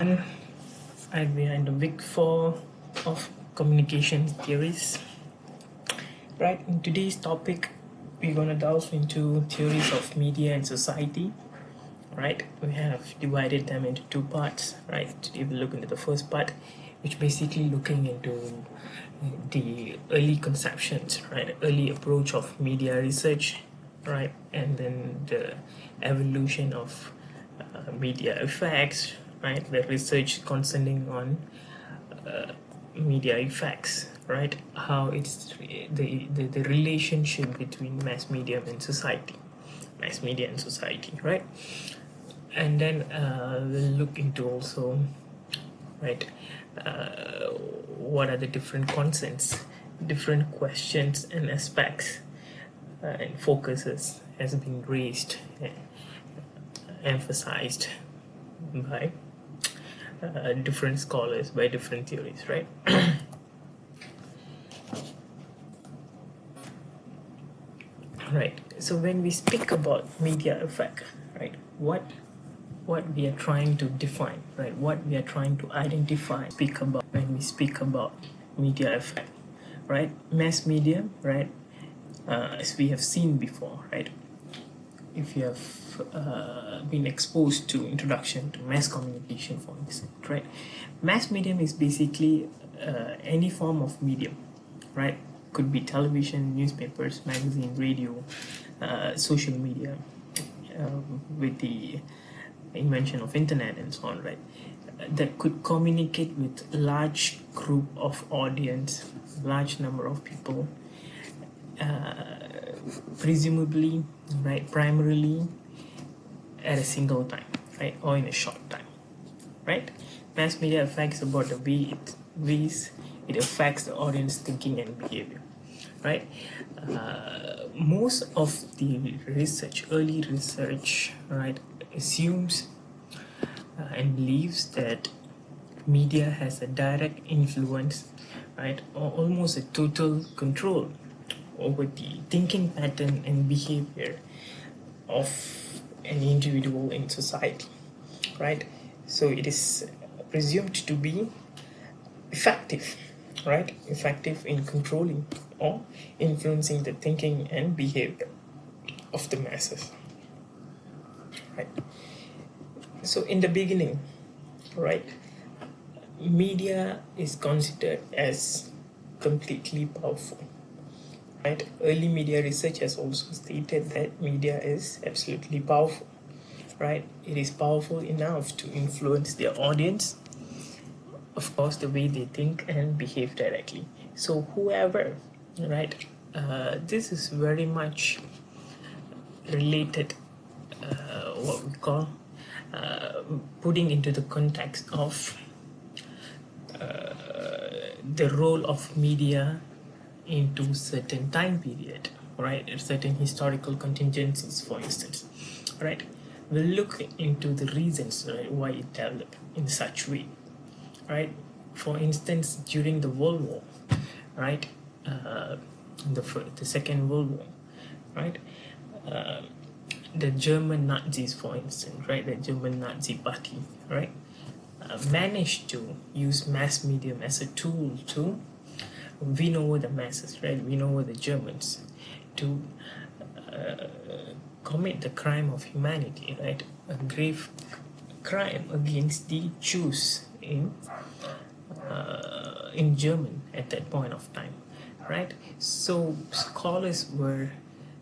And I'm behind the Big Four of communication theories. Right, in today's topic, we're going to delve into theories of media and society. Right, we have divided them into two parts. Right, today we'll look into the first part, which basically looking into the early conceptions, right, early approach of media research, right, and then the evolution of media effects, right, the research concerning on media effects, right, how it's the relationship between mass media and society, right, and then we'll look into also, right, what are the different concepts, different questions and aspects and focuses has been raised, emphasized by different scholars, by different theories, right? Right. So when we speak about media effect, right, what we are trying to define, right, what we are trying to identify, speak about when we speak about media effect, right, mass media, right, as we have seen before, right, if you have been exposed to introduction to mass communication, for instance, right, mass medium is basically any form of medium, right, could be television, newspapers, magazine, radio, social media, with the invention of internet and so on, right, that could communicate with large group of audience, large number of people, presumably, right, primarily at a single time, right, or in a short time, right. Mass media affects about the ways it affects the audience thinking and behavior, right. Most of the research, early research, right, assumes and believes that media has a direct influence, right, or almost a total control over the thinking pattern and behavior of an individual in society, right. So it is presumed to be effective, right, effective in controlling or influencing the thinking and behavior of the masses, right. So in the beginning, right, media is considered as completely powerful, right. Early media research has also stated that media is absolutely powerful, right. It is powerful enough to influence their audience, of course, the way they think and behave directly. So whoever, right, this is very much related, what we call putting into the context of the role of media into certain time period, right, certain historical contingencies, for instance, right. We'll look into the reasons, right, why it developed in such way, right. For instance, during the World War, right, the Second World War, right, the German Nazis, for instance, right, the German Nazi Party, right, managed to use mass medium as a tool to win over the masses, right, win over the Germans, to commit the crime of humanity, right, a grave crime against the Jews in German at that point of time, right. So scholars were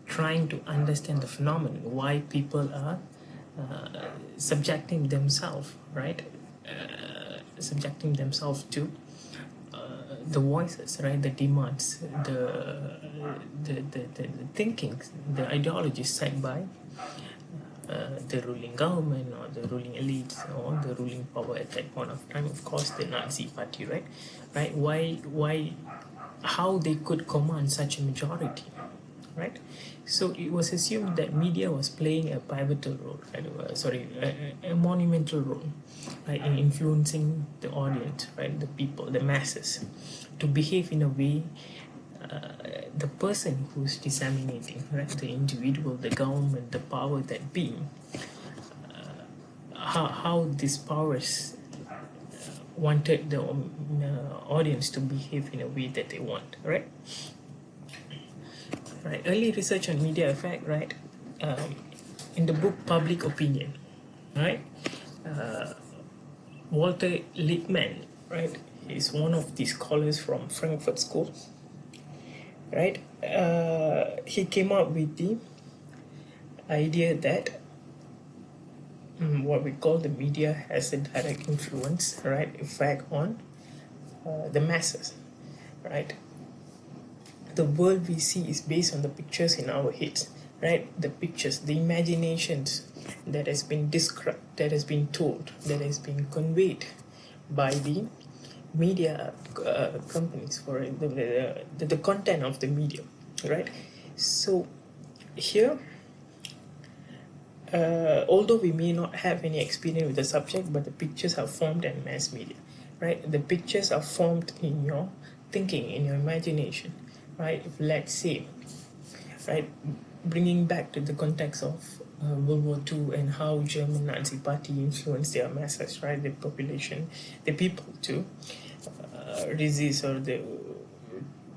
trying to understand the phenomenon, why people are subjecting themselves, right, subjecting themselves to the voices, right, the demands, the thinkings, the ideologies set by the ruling government or the ruling elites or the ruling power at that point of time, of course the Nazi party, right, why how they could command such a majority, right. So it was assumed that media was playing a pivotal role, right, a monumental role, right, in influencing the audience, right, the people, the masses, to behave in a way, the person who's disseminating, right, the individual, the government, the power that be, how these powers wanted the audience to behave in a way that they want, right? Right. Early research on media effect, right? In the book Public Opinion, right? Walter Lippmann, right? He's one of the scholars from Frankfurt School, right? He came up with the idea that what we call the media has a direct influence, right, effect on the masses, right? The world we see is based on the pictures in our heads, right? The pictures, the imaginations that has been described, that has been told, that has been conveyed by the media companies for the content of the media, right? So here, although we may not have any experience with the subject, but the pictures are formed in mass media, right? The pictures are formed in your thinking, in your imagination, right? If let's say, right, bringing back to the context of World War II and how German Nazi Party influenced their masses, right, the population, the people to resist or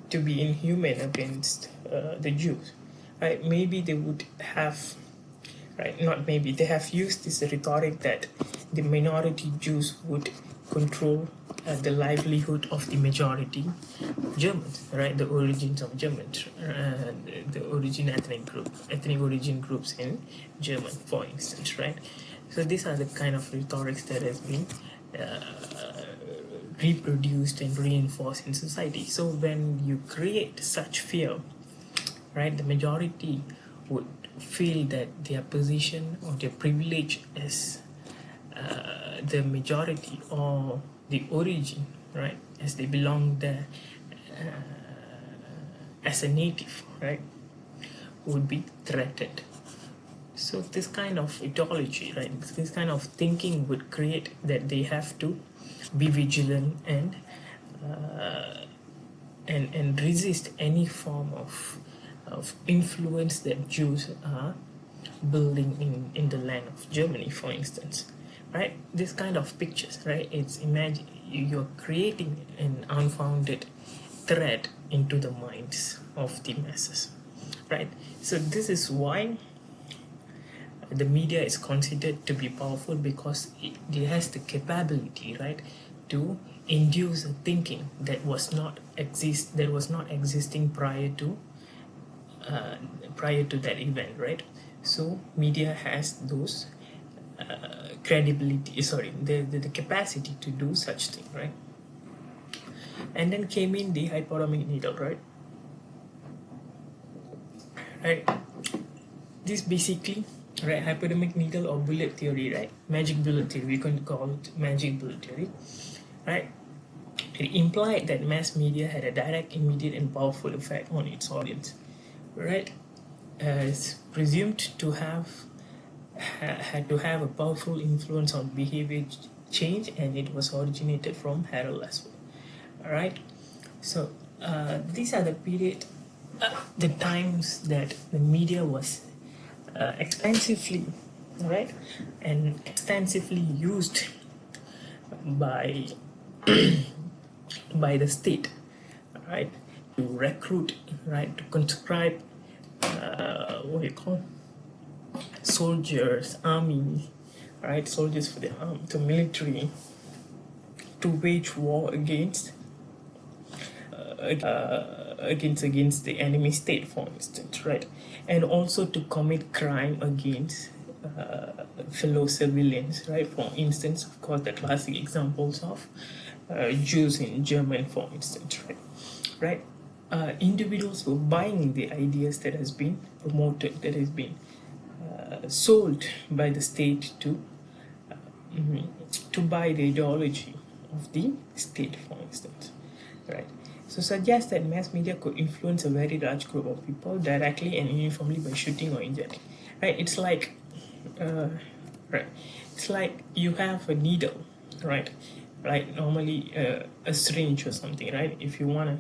to be inhuman against the Jews, right? Maybe they would have, right? Not maybe, they have used this rhetoric that the minority Jews would control the livelihood of the majority Germans, right? The origins of Germans, the ethnic origin groups in German, for instance, right? So these are the kind of rhetorics that has been reproduced and reinforced in society. So when you create such fear, right, the majority would feel that their position or their privilege as the majority or the origin, right, as they belong there as a native, right, would be threatened. So this kind of ideology, right, this kind of thinking would create that they have to be vigilant and resist any form of influence that Jews are building in the land of Germany, for instance, right? This kind of pictures, right? It's imagine you're creating an unfounded threat into the minds of the masses, right? So this is why the media is considered to be powerful, because it has the capability, right, to induce a thinking that was not existing prior to that event, right? So media has those credibility, the capacity to do such thing, right? And then came in the hypodermic needle, right? This basically, right, hypodermic needle or bullet theory, right? Magic bullet theory, we can call it magic bullet theory, right? It implied that mass media had a direct, immediate, and powerful effect on its audience, right? It's presumed to have had to have a powerful influence on behavior change, and it was originated from Harold Laswell. All right, so these are the period, the times that the media was extensively, right, and extensively used by by the state, right, to recruit, right, to conscribe what you call soldiers, army, right, soldiers for the military, to wage war against the enemy state, for instance, right, and also to commit crime against fellow civilians, right. For instance, of course, the classic examples of Jews in Germany, for instance, right. Individuals were buying the ideas that has been promoted, that has been sold by the state to buy the ideology of the state, for instance, right. So suggest that mass media could influence a very large group of people directly and uniformly by shooting or injecting, right. It's like right, it's like you have a needle, right, normally a syringe or something, right. If you want to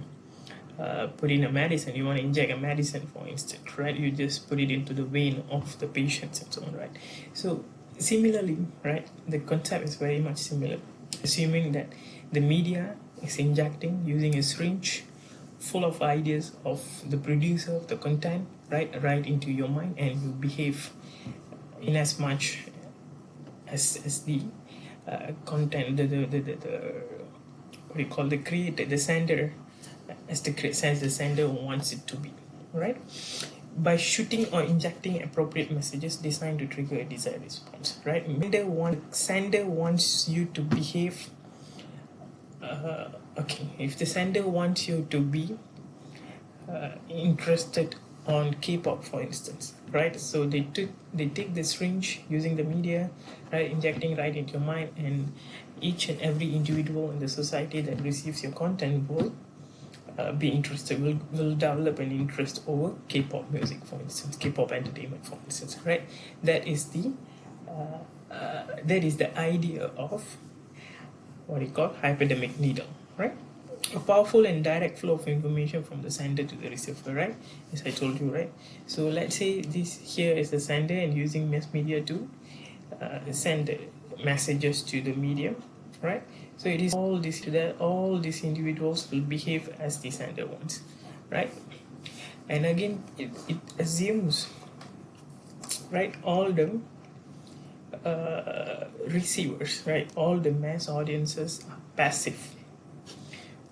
put in a medicine, you want to inject a medicine, for instance, right, you just put it into the vein of the patient and so on, right. So similarly, right, the concept is very much similar. assuming that the media is injecting using a syringe full of ideas of the producer of the content right into your mind, and you behave in as much as the content, the what do you call, the creator, the sender, as the sender wants it to be, right? By shooting or injecting appropriate messages designed to trigger a desired response, right? Sender wants you to behave. Okay, if the sender wants you to be interested on K-pop, for instance, right? So they take the syringe using the media, right, injecting right into your mind, and each and every individual in the society that receives your content will be interested, will develop an interest over K-pop music, for instance, K-pop entertainment, for instance, right? That is the idea of what you call hypodermic needle, right? A powerful and direct flow of information from the sender to the receiver, right? As I told you, right? So let's say this here is the sender and using mass media to send messages to the medium, right? So it is all these individuals will behave as the sender wants, right? And again, it assumes, right, all the receivers, right, all the mass audiences are passive,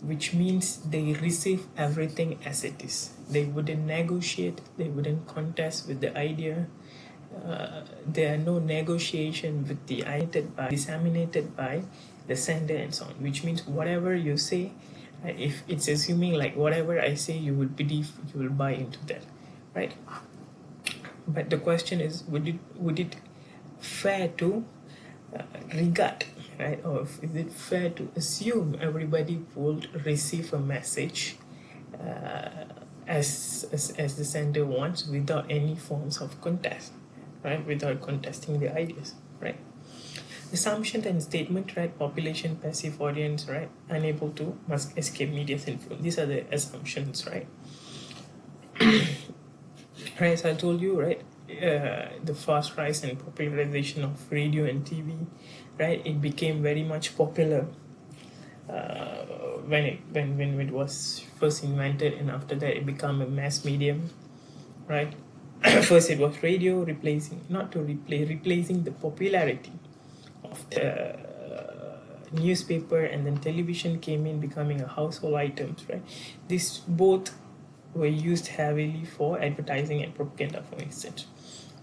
which means they receive everything as it is. They wouldn't negotiate, they wouldn't contest with the idea. There are no negotiation with the idea disseminated by the sender and so on, which means whatever you say, if it's assuming like whatever I say, you will believe, you will buy into that, right? But the question is, would it fair to regard, right? Or is it fair to assume everybody would receive a message as the sender wants without any forms of contest, right? Without contesting the ideas, right? Assumption and statement, right? Population, passive audience, right? Unable to must escape media's influence. These are the assumptions, right? Right, as I told you, right? The fast rise and popularization of radio and TV, right? It became very much popular when it was first invented, and after that it became a mass medium, right? First it was radio, replacing the popularity of the newspaper, and then television came in, becoming a household items, right? These both were used heavily for advertising and propaganda, for instance,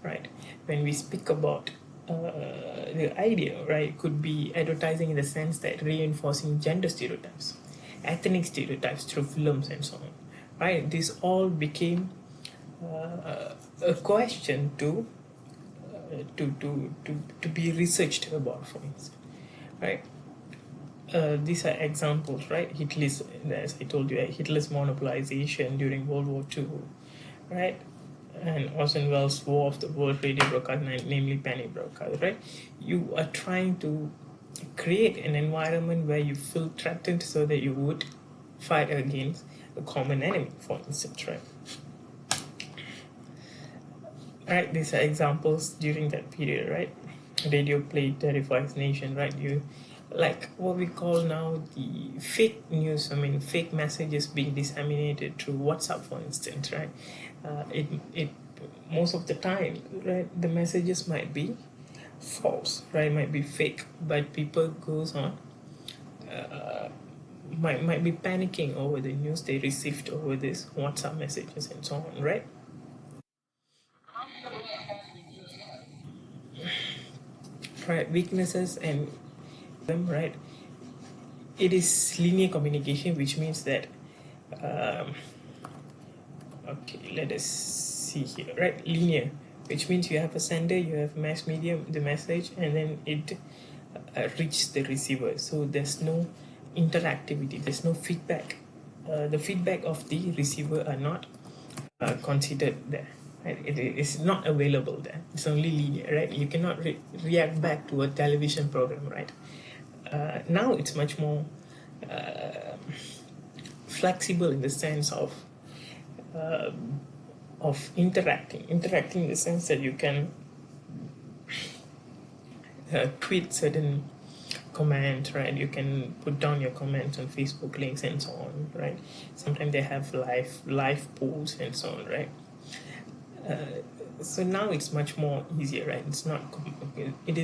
right? When we speak about the idea, right, it could be advertising in the sense that reinforcing gender stereotypes, ethnic stereotypes through films and so on, right? This all became a question to be researched about, for instance, right? These are examples, right? Hitler's, as I told you, Hitler's monopolization during World War II, right? And Orson Welles' War of the World radio broadcast, namely penny broadcast, right? You are trying to create an environment where you feel threatened so that you would fight against a common enemy, for instance, right? Right, these are examples during that period, right? Radio play terrifies nation, right? You like what we call now the fake news, fake messages being disseminated through WhatsApp, for instance, right? It most of the time, right, the messages might be false, right, might be fake, but people goes on might be panicking over the news they received over this WhatsApp messages and so on, right? Right, weaknesses and them, right? It is linear communication, which means that okay, let us see here, right? Linear, which means you have a sender, you have mass medium, the message, and then it reaches the receiver. So there's no interactivity, there's no feedback. The feedback of the receiver are not considered there. Right? It is not available there. It's only linear, right? You cannot react back to a television program, right? Now it's much more flexible in the sense of interacting in the sense that you can tweet certain comment, right? You can put down your comments on Facebook links and so on, right? Sometimes they have live polls and so on, right? So now it's much more easier, right? It is not it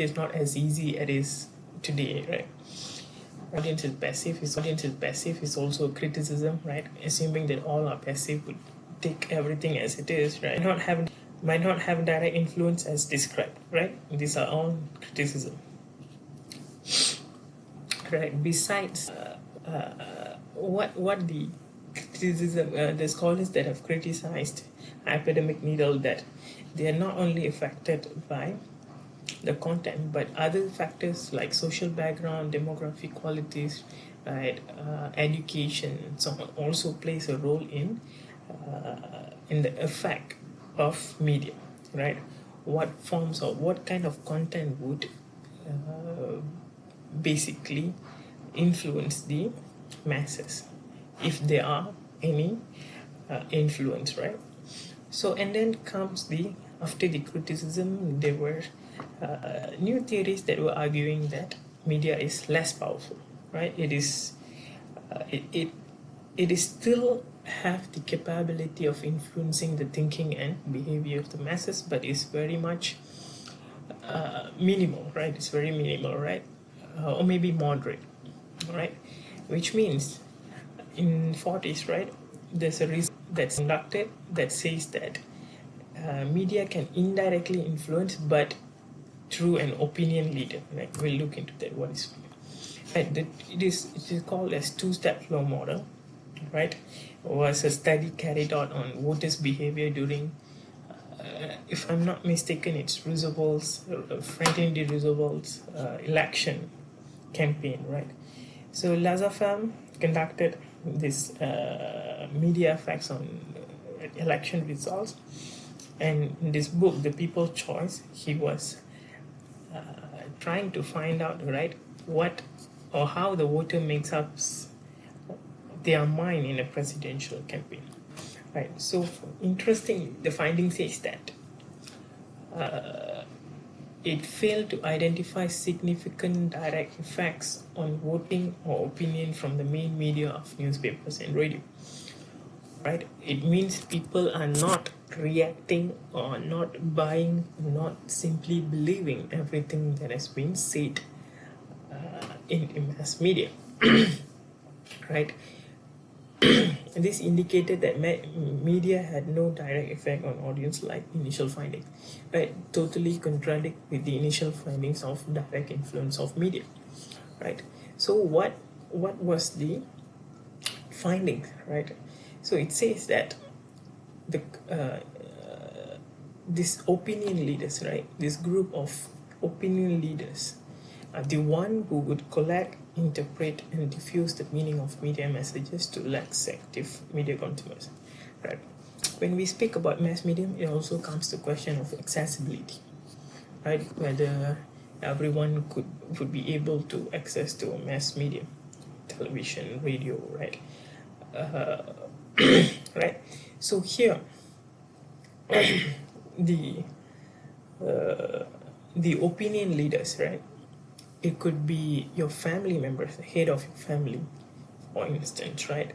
is not as easy as it is today, right? Audience is passive is also criticism, right? Assuming that all are passive would take everything as it is, right? Might not have direct influence as described, right? These are all criticism, right? Besides, what the criticism, the scholars that have criticized academic needle, that they are not only affected by the content, but other factors like social background, demographic qualities, right, education, and so on also plays a role in the effect of media, right? What forms or what kind of content would basically influence the masses, if there are any influence, right? So, and then comes after the criticism, there were new theories that were arguing that media is less powerful, right? It is still have the capability of influencing the thinking and behavior of the masses, but it's very much minimal, right? It's very minimal, right? Or maybe moderate, right? Which means in 40s, right, there's a research that's conducted that says that media can indirectly influence, but through an opinion leader. Right? We'll look into that. What is right? It is called as two-step flow model. Right? It was a study carried out on voters' behavior during, if I'm not mistaken, it's Roosevelt's Franklin D. Roosevelt's election campaign. Right? So Lazarfam conducted this media effects on election results, and in this book, The People's Choice, he was trying to find out, right, what or how the voter makes up their mind in a presidential campaign, right? So interesting, the finding says that it failed to identify significant direct effects on voting or opinion from the main media of newspapers and radio. Right? It means people are not reacting or not buying, not simply believing everything that has been said in mass media. Right? And this indicated that media had no direct effect on audience like initial findings. Right? Totally contradict with the initial findings of direct influence of media. Right? So what was the findings? Right? So it says that this opinion leaders, right? This group of opinion leaders are the one who would collect, interpret, and diffuse the meaning of media messages to less active media consumers, right? When we speak about mass media, it also comes to question of accessibility, right? Whether everyone would be able to access to a mass media, television, radio, right? Right. So here, the opinion leaders, right? It could be your family members, the head of your family, for instance, right?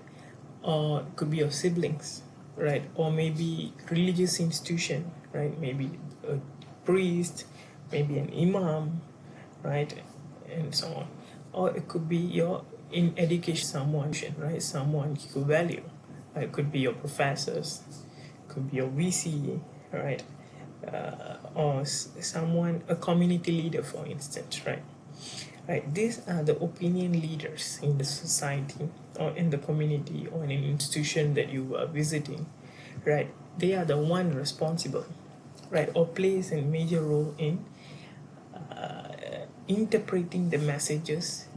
Or it could be your siblings, right? Or maybe religious institution, right? Maybe a priest, maybe an imam, right? And so on. Or it could be your in education someone, right? Someone you value. It could be your professors, could be your VC, right? Or someone, a community leader, for instance, right? Right. These are the opinion leaders in the society or in the community or in an institution that you are visiting, right? They are the one responsible, right, or plays a major role in interpreting the messages,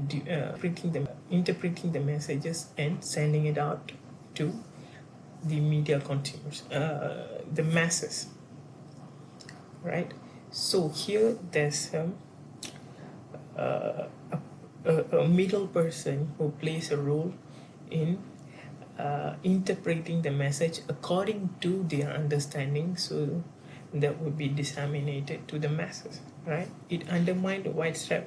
interpreting the messages and sending it out to the media consumers, the masses, right? So here there's a middle person who plays a role in interpreting the message according to their understanding. So that would be disseminated to the masses, right? It undermined the widespread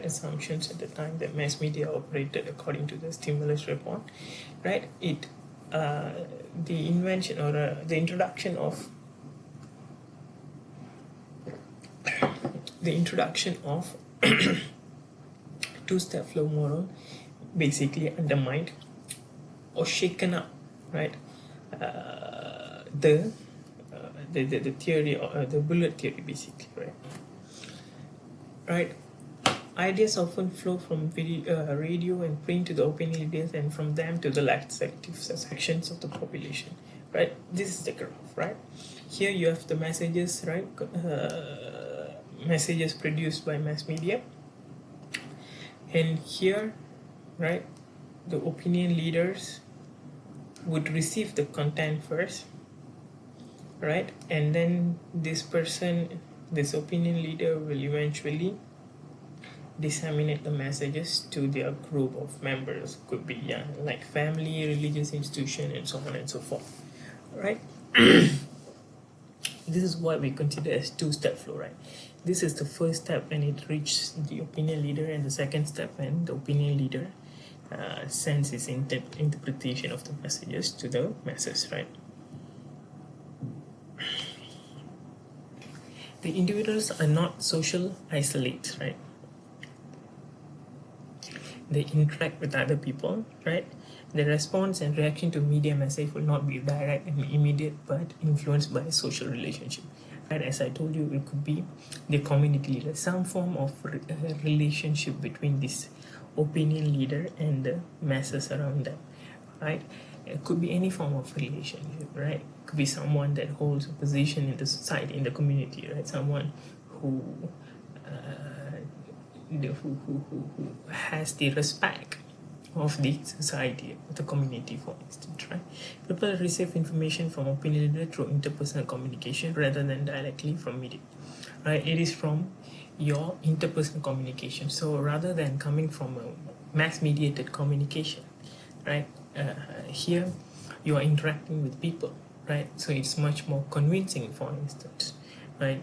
assumptions at the time that mass media operated according to the stimulus report, right? The invention or the introduction of two-step flow model basically undermined or shaken up, right? The theory, or the bullet theory, basically, right? Ideas often flow from radio and print to the opinion leaders, and from them to the legislative sections of the population, right? This is the graph, right? Here you have the messages, right? Messages produced by mass media, and here, right, the opinion leaders would receive the content first, right, and then this opinion leader will eventually disseminate the messages to their group of members. Could be like family, religious institution, and so on and so forth, right? This is what we consider as two-step flow, right? This is the first step when it reaches the opinion leader, and the second step when the opinion leader sends his interpretation of the messages to the masses, right? The individuals are not social isolates, right? They interact with other people, right? The response and reaction to media message will not be direct and immediate, but influenced by social relationship. Right? As I told you, it could be the community leader, some form of relationship between this opinion leader and the masses around them, right? It could be any form of relationship, right? It could be someone that holds a position in the society, in the community, right? Someone who has the respect of the society, of the community, for instance, right? People receive information from opinion leader through interpersonal communication rather than directly from media, right? It is from your interpersonal communication. So rather than coming from a mass-mediated communication, right? Here you are interacting with people, right? So it's much more convincing, for instance, right?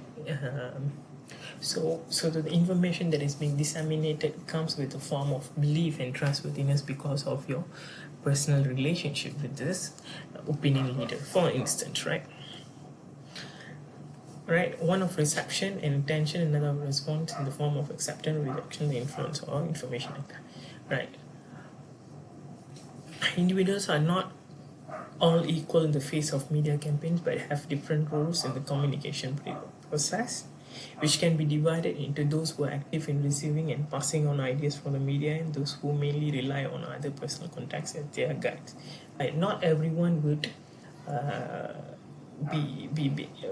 So the information that is being disseminated comes with a form of belief and trustworthiness because of your personal relationship with this opinion leader, for instance, right? Right, one of reception and intention, another of response in the form of acceptance, rejection, influence, or information, right? Individuals are not all equal in the face of media campaigns, but have different roles in the communication process, which can be divided into those who are active in receiving and passing on ideas from the media, and those who mainly rely on other personal contacts as their guides. Right? Not everyone would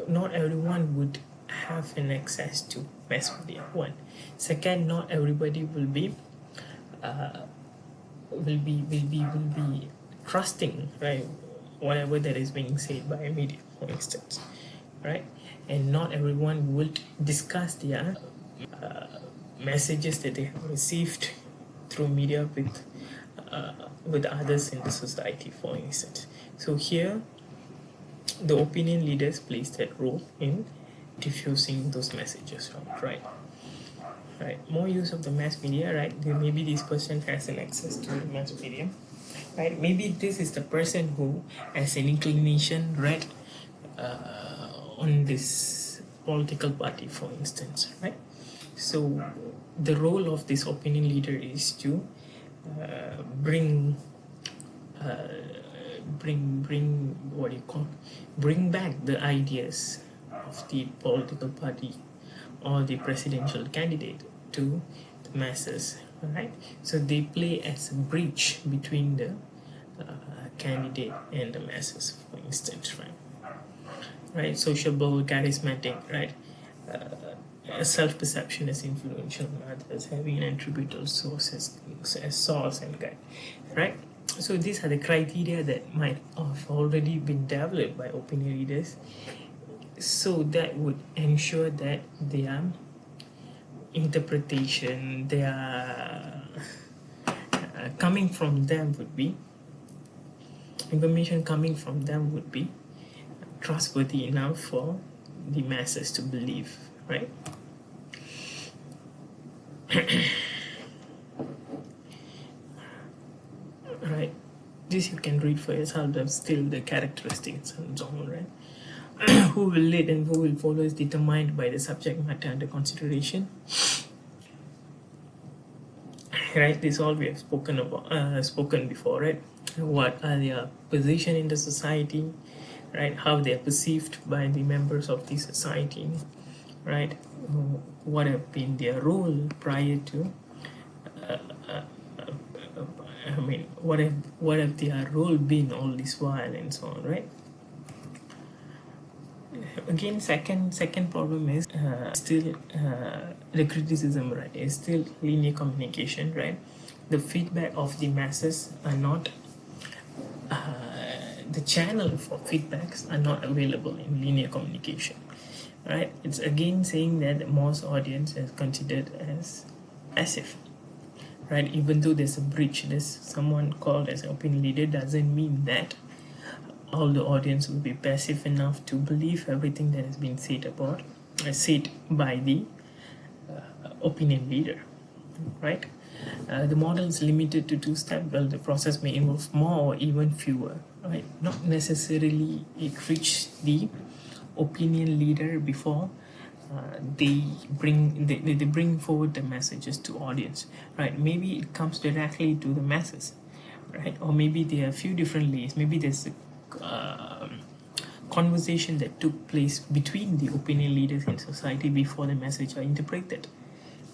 not everyone would have an access to mass media. One, second, not everybody will be trusting, right, whatever that is being said by media, for instance, right? And not everyone would discuss their messages that they have received through media with others in the society, for instance. So here, the opinion leaders plays that role in diffusing those messages, right? Right. More use of the mass media, right? Maybe this person has an access to the mass media, right? Maybe this is the person who has an inclination, right, on this political party, for instance, right? So the role of this opinion leader is to bring back the ideas of the political party or the presidential candidate to the masses, right? So they play as a bridge between the candidate and the masses, for instance, right? Sociable, charismatic, right? Self-perception as influential on others, having an attributable source as source and guide, right? So these are the criteria that might have already been developed by opinion leaders, so that would ensure that their interpretation, their coming from them would be, information coming from them would be trustworthy enough for the masses to believe, right? Right, this you can read for yourself. That's still the characteristics and so on, right? Who will lead and who will follow is determined by the subject matter under consideration. Right, this all we have spoken about, spoken before, right? What are their position in the society, right? How they are perceived by the members of the society, right? What have been their role prior to I mean, what have their role been all this while and so on, right? Again, second problem is still the criticism, right? Is still linear communication, right? The feedback of the masses are not the channel for feedbacks are not available in linear communication, right? It's again saying that most audience is considered as passive, right? Even though there's a breach, there's someone called as an opinion leader, doesn't mean that all the audience will be passive enough to believe everything that has been said by the opinion leader, right? The model is limited to two-step. Well, the process may involve more or even fewer, right? Not necessarily it reached the opinion leader before they bring forward the messages to audience, right? Maybe it comes directly to the masses, right? Or maybe there are a few different layers. Maybe there's a conversation that took place between the opinion leaders in society before the message are interpreted,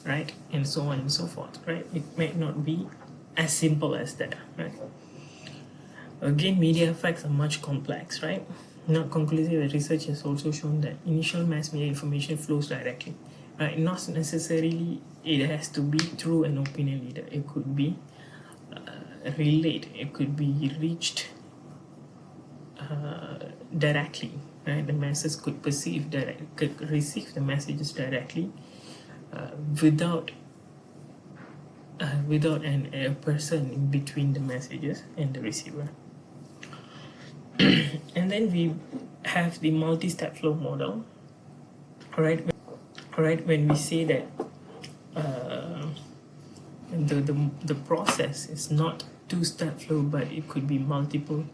right? And so on and so forth, right? It may not be as simple as that, right? Again, media effects are much complex, right? Not conclusive. Research has also shown that initial mass media information flows directly, right? Not necessarily it has to be through an opinion leader. It could be relayed. It could be reached directly, right? The masses could could receive the messages directly without a person in between the messages and the receiver. And then we have the multi-step flow model, right? When we say that the process is not two-step flow, but it could be multiple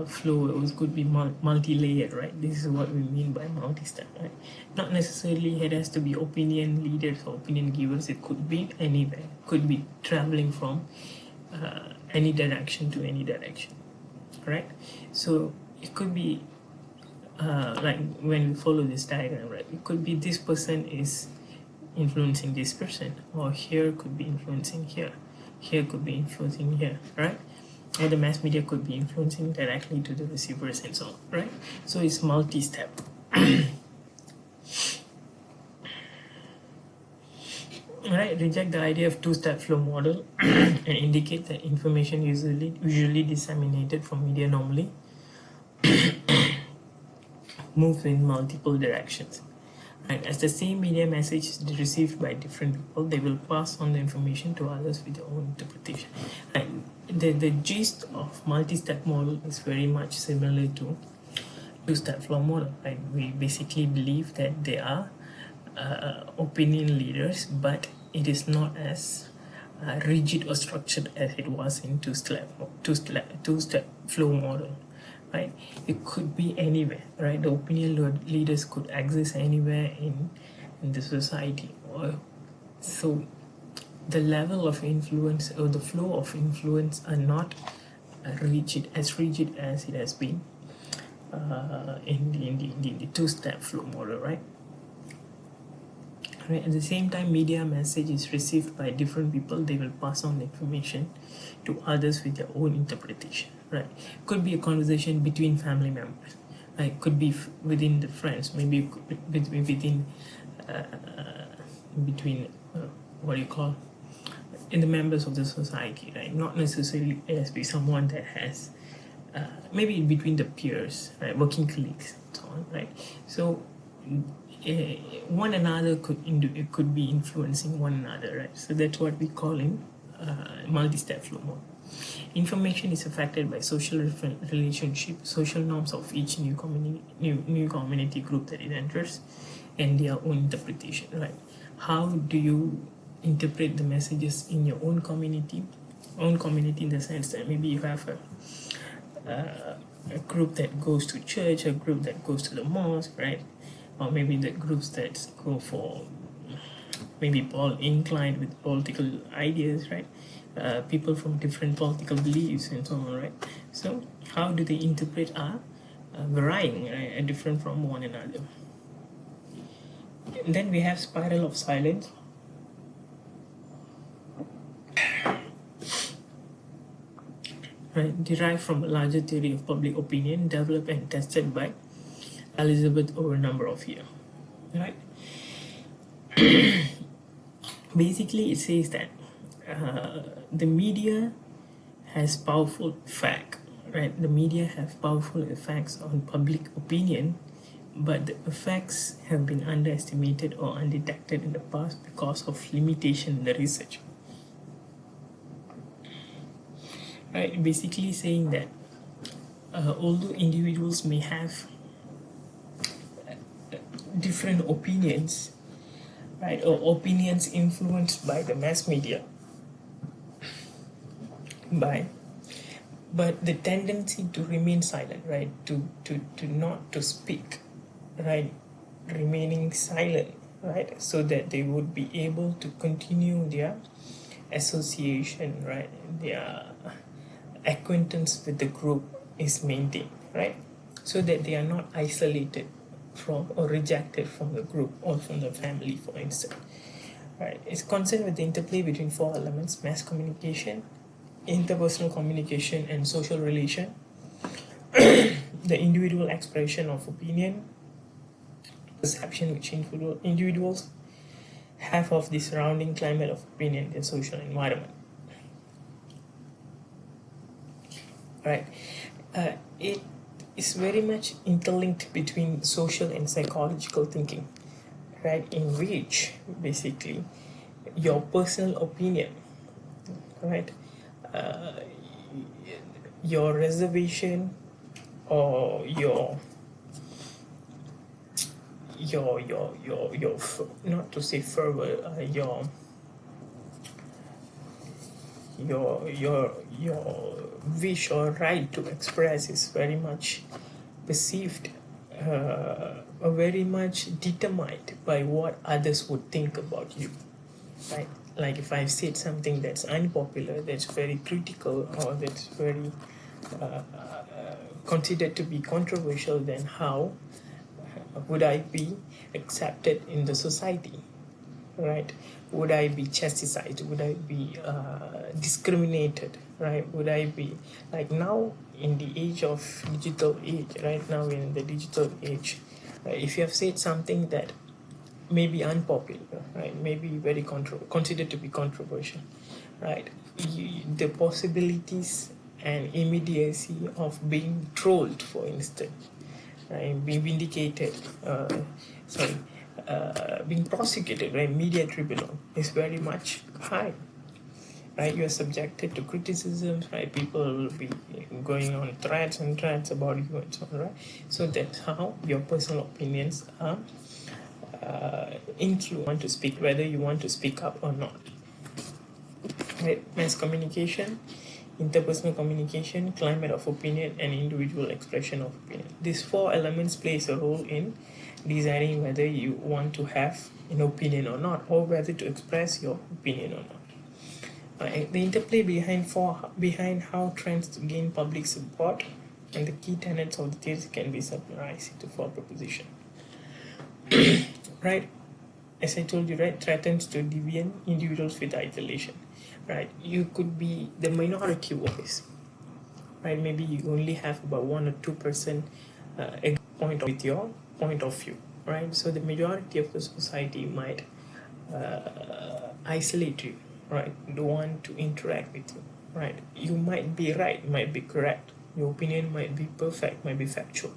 flow, it could be multi-layered, right? This is what we mean by multi-step, right? Not necessarily it has to be opinion leaders or opinion givers. It could be anywhere. It could be traveling from any direction to any direction, right? So it could be like when we follow this diagram, right? It could be this person is influencing this person, or here could be influencing here could be influencing here, right? Or the mass media could be influencing directly to the receivers and so on, right? So it's multi-step. Right, reject the idea of two-step flow model and indicate that information usually disseminated from media normally moves in multiple directions. Right, as the same media message is received by different people, they will pass on the information to others with their own interpretation. Right. The gist of multi-step model is very much similar to two-step flow model. Right? We basically believe that they are opinion leaders, but it is not as rigid or structured as it was in two-step flow model. Right? It could be anywhere, right? The opinion leaders could exist anywhere in the society, or so the level of influence or the flow of influence are not rigid as it has been in the two-step flow model, right? Right. At the same time, media message is received by different people. They will pass on the information to others with their own interpretation. Right. Could be a conversation between family members. Right. Could be within the friends. Maybe within between what do you call in the members of the society. Right. Not necessarily it has to be someone that has maybe between the peers, right, working colleagues, and so on. Right. So one another could be influencing one another, right? So that's what we call in multi-step flow model. Information is affected by social relationship, social norms of each new community group that it enters, and their own interpretation. Right? How do you interpret the messages in your own community? Own community in the sense that maybe you have a group that goes to church, a group that goes to the mosque, right? Or maybe the groups that go for maybe inclined with political ideas, right? People from different political beliefs and so on, right? So how do they interpret are varying, right, and different from one another. And then we have spiral of silence. Right, derived from a larger theory of public opinion developed and tested by Elizabeth over a number of years. Right? Basically, it says that the media has powerful effect, right? The media have powerful effects on public opinion, but the effects have been underestimated or undetected in the past because of limitation in the research. Right, basically saying that although individuals may have different opinions, right, or opinions influenced by the mass media, but the tendency to remain silent, right, to not to speak, right, remaining silent, right, so that they would be able to continue their association, right, their acquaintance with the group is maintained, right, so that they are not isolated from or rejected from the group or from the family, for instance. Right, it's concerned with the interplay between four elements: mass communication, interpersonal communication, and social relation. The individual expression of opinion, perception which individuals have of the surrounding climate of opinion and social environment. Right, it is very much interlinked between social and psychological thinking, right, in which basically your personal opinion, right, your reservation or your not to say fervor, your wish or right to express is very much perceived, very much determined by what others would think about you, right? Like if I've said something that's unpopular, that's very critical, or that's very considered to be controversial, then how would I be accepted in the society, right? Would I be chastised? Would I be discriminated, right? Would I be, like now in the age of digital age, right now in the digital age, right, if you have said something that may be unpopular, right, may be very considered to be controversial, right, the possibilities and immediacy of being trolled, for instance, right, being vindicated, being prosecuted, right, media tribunal is very much high, right? You are subjected to criticisms, right? People will be going on threats and threats about you and so on, right? So that's how your personal opinions are influence to speak, whether you want to speak up or not, right? Mass communication, interpersonal communication, climate of opinion, and individual expression of opinion. These four elements plays a role in deciding whether you want to have an opinion or not, or whether to express your opinion or not. The interplay behind how trends gain public support and the key tenets of the theory can be summarized into four propositions. Right, as I told you, right, threatens to deviant individuals with isolation. Right, you could be the minority voice, right? Maybe you only have about 1 or 2% point with your point of view, right? So the majority of the society might isolate you, right? Don't want to interact with you, right? You might be right, might be correct. Your opinion might be perfect, might be factual,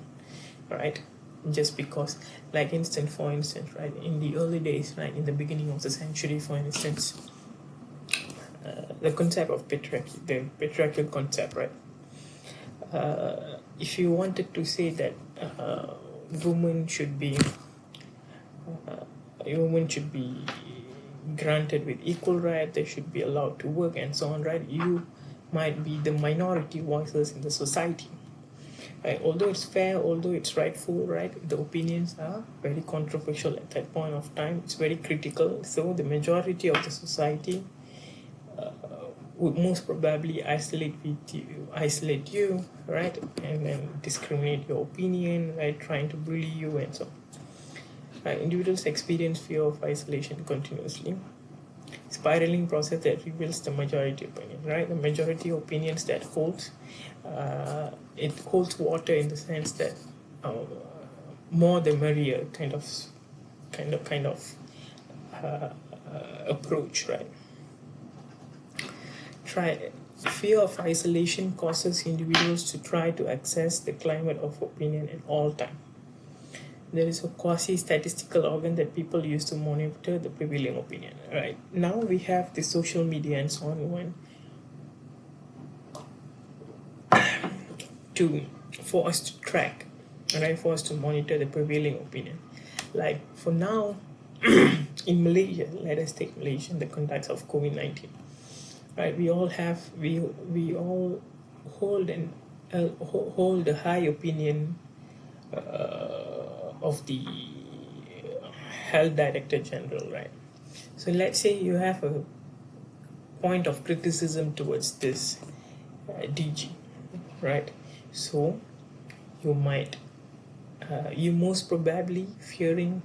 right? Just because, like for instance, right, in the early days, right, in the beginning of the century, for instance, the concept of patriarchy, the patriarchal concept, right? If you wanted to say that women should be granted with equal right, they should be allowed to work and so on, right? You might be the minority voices in the society, right? Although it's fair, although it's rightful, right, the opinions are very controversial at that point of time. It's very critical. So the majority of the society would most probably isolate you, right, and then discriminate your opinion, right, trying to bully you and so on. Right? Individuals experience fear of isolation continuously. Spiraling process that reveals the majority opinion, right? The majority opinions that holds, it holds water in the sense that more the merrier kind of approach, right? Fear of isolation causes individuals to try to access the climate of opinion at all time. There is a quasi-statistical organ that people use to monitor the prevailing opinion. Right now, we have the social media and so on, for us to track, right, for us to monitor the prevailing opinion. Like for now, in Malaysia, let us take Malaysia in the context of COVID-19. Right, we all hold a high opinion of the health director general, right? So let's say you have a point of criticism towards this DG, right? So you might, you most probably fearing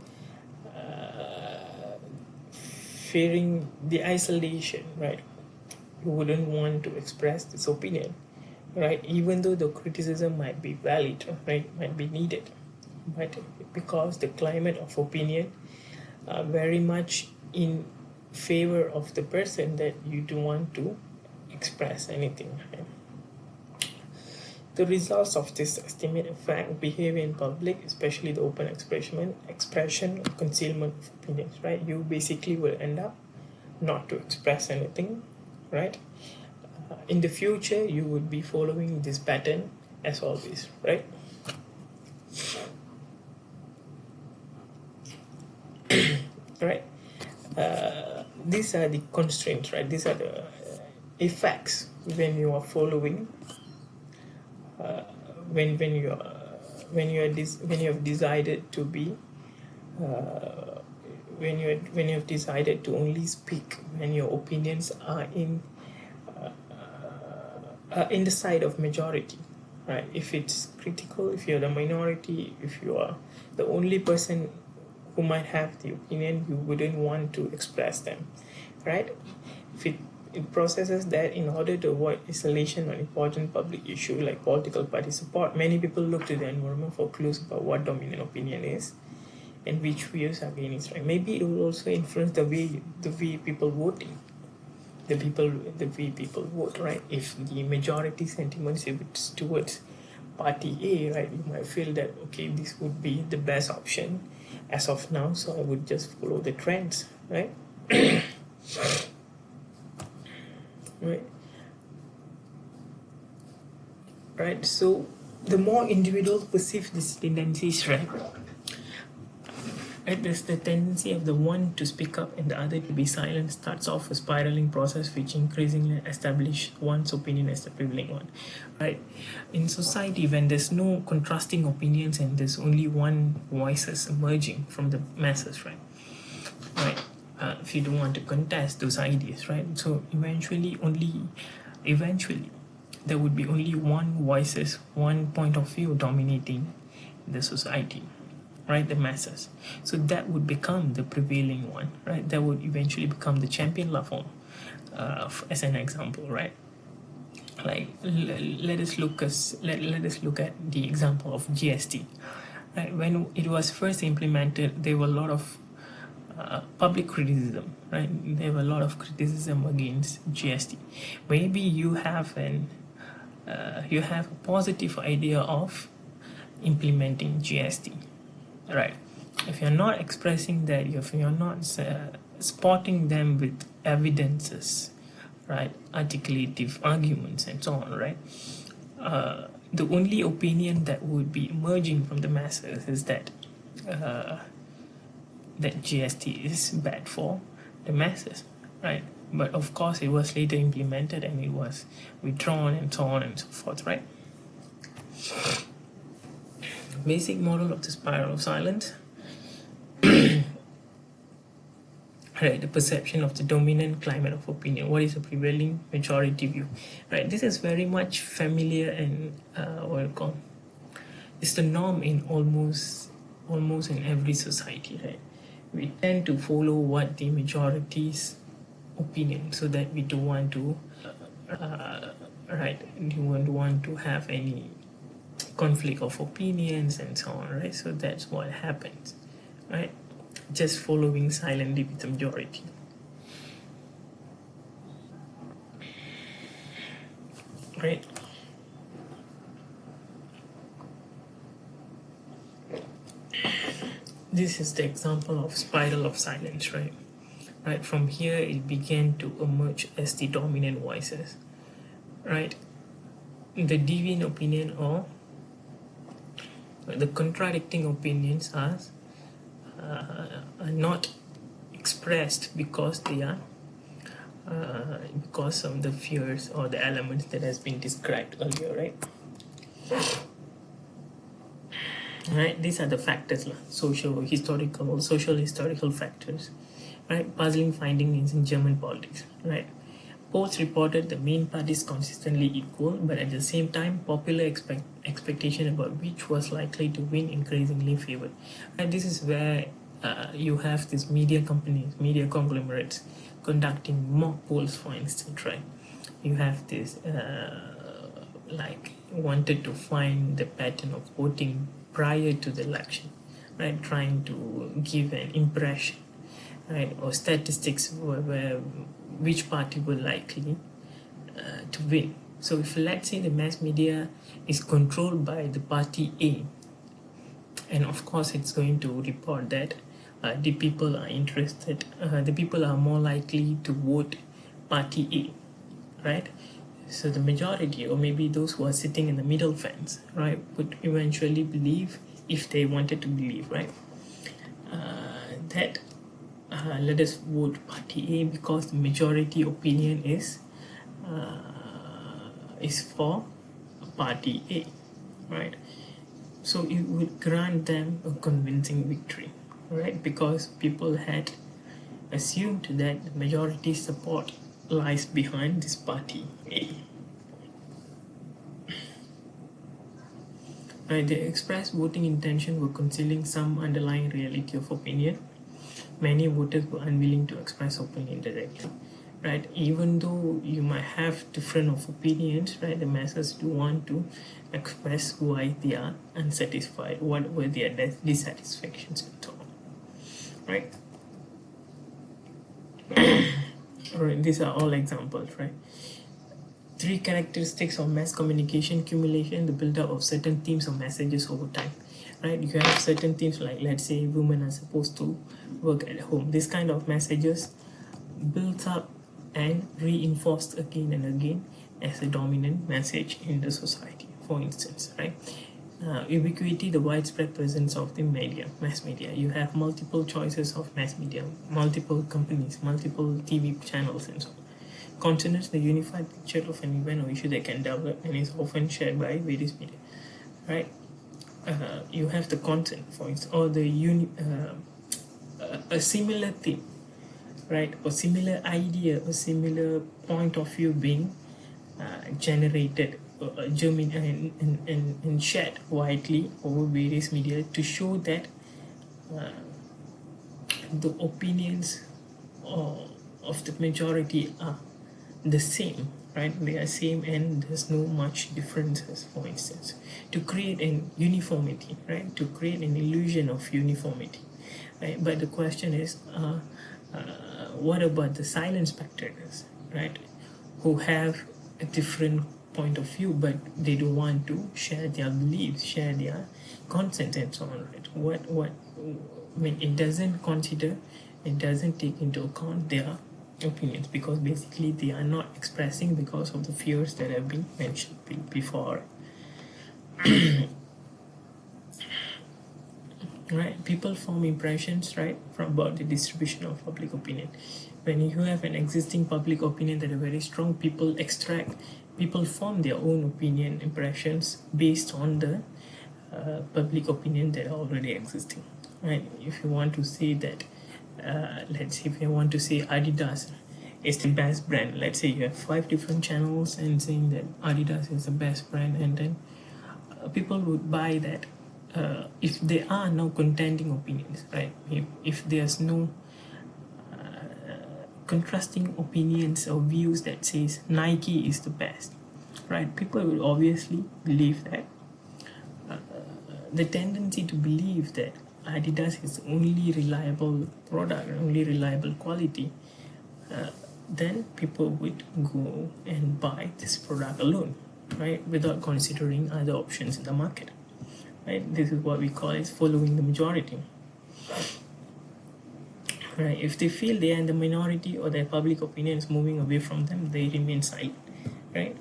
the isolation, right? You wouldn't want to express this opinion, right? Even though the criticism might be valid, right, might be needed, but because the climate of opinion very much in favor of the person that you don't want to express anything, right? The results of this estimate affect behavior in public, especially the open expression and concealment of opinions, right? You basically will end up not to express anything, right? In the future, you would be following this pattern as always, right? Right. These are the constraints, right? These are the effects when you are following. When you have decided to be. When you have decided to only speak when your opinions are in the side of majority, right? If it's critical, if you're the minority, if you are the only person who might have the opinion, you wouldn't want to express them, right? If it processes that in order to avoid isolation on important public issue like political party support, many people look to the environment for clues about what dominant opinion is and which views are gaining strength. Maybe it will also influence the way people voting, the way people vote, right? If the majority sentiment is towards party A, right, you might feel that okay, this would be the best option as of now, so I would just follow the trends, right? Right. So the more individuals perceive these tendencies, right, there's the tendency of the one to speak up and the other to be silent starts off a spiraling process which increasingly establishes one's opinion as the prevailing one, right? In society, when there's no contrasting opinions and there's only one voices emerging from the masses, right? If you don't want to contest those ideas, right? So eventually there would be only one voices, one point of view dominating the society, right? The masses. So that would become the prevailing one, right? That would eventually become the champion Lafon, as an example, right? Like let us look at the example of GST. Right? When it was first implemented, there were a lot of public criticism, right? There were a lot of criticism against GST. Maybe you have a positive idea of implementing GST, right? If you're not expressing that, if you're not supporting them with evidences, right, articulative arguments and so on, right? The only opinion that would be emerging from the masses is that that GST is bad for the masses, right? But of course, it was later implemented and it was withdrawn and so on and so forth, right? Basic model of the spiral of silence. Right, the perception of the dominant climate of opinion. What is the prevailing majority view? Right, this is very much familiar and what you call, it's the norm in almost in every society, right? We tend to follow what the majority's opinion, so that we don't want to, right? You don't want to have any conflict of opinions and so on, right? So that's what happens, right? Just following silently with the majority. Right? This is the example of spiral of silence, right? Right, from here it began to emerge as the dominant voices, right? The deviant opinion or the contradicting opinions are not expressed because they are because of the fears or the elements that has been described earlier, right? Right, these are the factors, social historical factors, right? Puzzling findings in German politics, right? Polls reported the main parties consistently equal, but at the same time, popular expectation about which was likely to win increasingly favored. And this is where you have these media companies, media conglomerates conducting mock polls, for instance, right? You have this like wanted to find the pattern of voting prior to the election, right? Trying to give an impression, right, or statistics where which party will likely to win. So if let's say the mass media is controlled by the party A, and of course it's going to report that the people are interested, the people are more likely to vote party A, right? So the majority, or maybe those who are sitting in the middle fence, right, would eventually believe, if they wanted to believe, right, that let us vote party A because the majority opinion is for party A, right? So it would grant them a convincing victory, right? Because people had assumed that the majority support lies behind this party A. Right, the expressed voting intention were concealing some underlying reality of opinion. Many voters were unwilling to express opinion directly, right? Even though you might have different of opinions, right? The masses do want to express why they are unsatisfied, what were their dissatisfactions and so on, right? Right, these are all examples, right? 3 characteristics of mass communication: accumulation, the build-up of certain themes or messages over time, right? You have certain themes like, let's say, women are supposed to work at home. This kind of messages built up and reinforced again and again as a dominant message in the society, for instance, right? Ubiquity, the widespread presence of the media, mass media. You have multiple choices of mass media, multiple companies, multiple TV channels, and so on. Consonance, the unified picture of an event or issue that can develop and is often shared by various media, right? You have the content, for instance, or the a similar thing, right, or similar idea, or similar point of view being generated, and shared widely over various media to show that the opinions of the majority are the same, right? They are same and there's no much differences, for instance, to create an uniformity, right? To create an illusion of uniformity, right? But the question is, what about the silent spectators, right, who have a different point of view, but they don't want to share their beliefs, share their content and so on, right? What I mean, it doesn't take into account their opinions, because basically they are not expressing because of the fears that have been mentioned before. Right, people form impressions, right, from about the distribution of public opinion. When you have an existing public opinion that are very strong, people form their own opinion impressions based on the public opinion that are already existing. Right, if you want to say that, let's say if you want to say Adidas is the best brand, let's say you have 5 different channels and saying that Adidas is the best brand, and then people would buy that. If there are no contending opinions, right? If there's no contrasting opinions or views that says Nike is the best, right? People will obviously believe that. The tendency to believe that Adidas is only reliable product, only reliable quality, then people would go and buy this product alone, right? Without considering other options in the market. Right? This is what we call is following the majority. Right? If they feel they are in the minority or their public opinion is moving away from them, they remain silent. Right?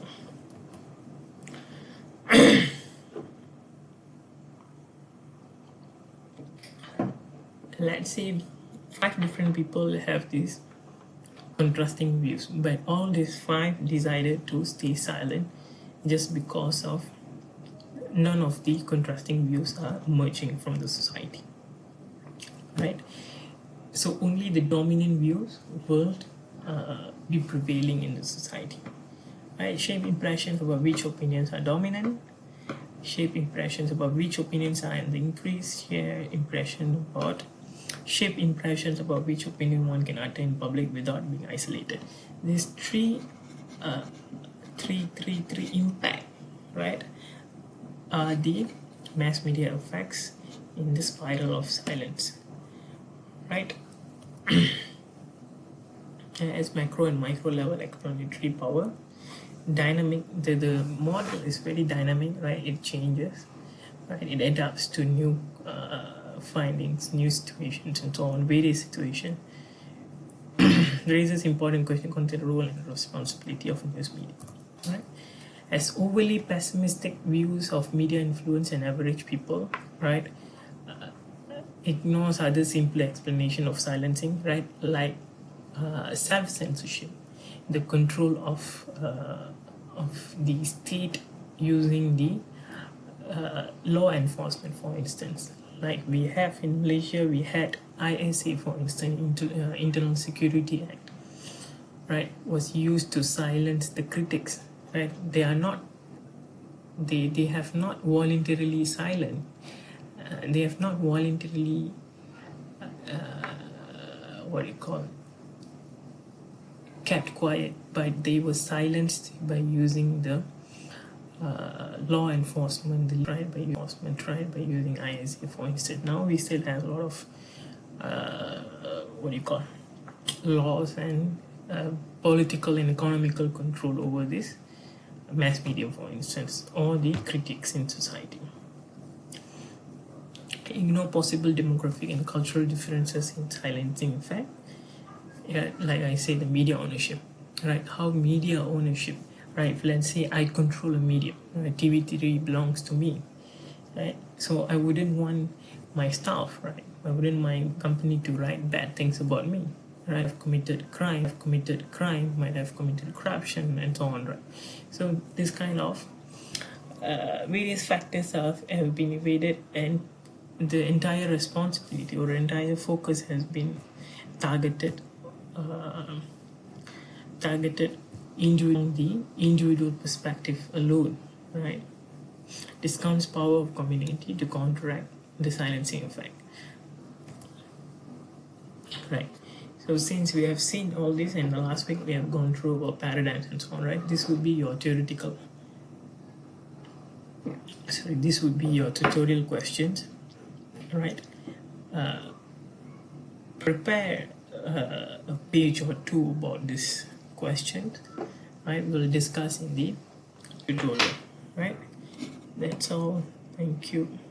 Let's say 5 different people have these contrasting views, but all these 5 decided to stay silent just because of none of the contrasting views are emerging from the society, right? So only the dominant views will be prevailing in the society, right? Shape impressions about which opinions are dominant, shape impressions about which opinions are in the increase, shape impressions about which opinion one can utter in public without being isolated. These three impact, right, are the mass media effects in the spiral of silence, right? As macro and micro level explanatory power, dynamic, the model is very dynamic, right? It changes, right? It adapts to new findings, new situations, and so on, various situations. Raises important question concerning the role and responsibility of news media, right? As overly pessimistic views of media influence and average people, right, ignores other simple explanation of silencing, right, like self-censorship, the control of the state using the law enforcement, for instance. Like we have in Malaysia, we had ISA, for instance, Internal Security Act, right, was used to silence the critics, right? They are not, they have not voluntarily silent, they have not voluntarily what do you call, kept quiet, but they were silenced by using the law enforcement, tried by using ISA, for instance. Now we still have a lot of what do you call, laws and political and economical control over this mass media, for instance, or the critics in society. Ignore possible demographic and cultural differences in silencing effect. Yeah, like I say, the media ownership, right? How media ownership, right? Let's say I control a medium, right? TV3 belongs to me, right? So I wouldn't want my staff, right? I wouldn't want my company to write bad things about me, right? I've committed crime, might have committed corruption, and so on, right? So this kind of various factors have been evaded, and the entire responsibility or entire focus has been targeted into the individual perspective alone, right? Discounts power of community to counteract the silencing effect, right? So since we have seen all this, and the last week we have gone through about paradigms and so on, right? This would be your theoretical, sorry, this would be your tutorial questions, right? Prepare a page or two about this question, right? We'll discuss in the tutorial, right? That's all. Thank you.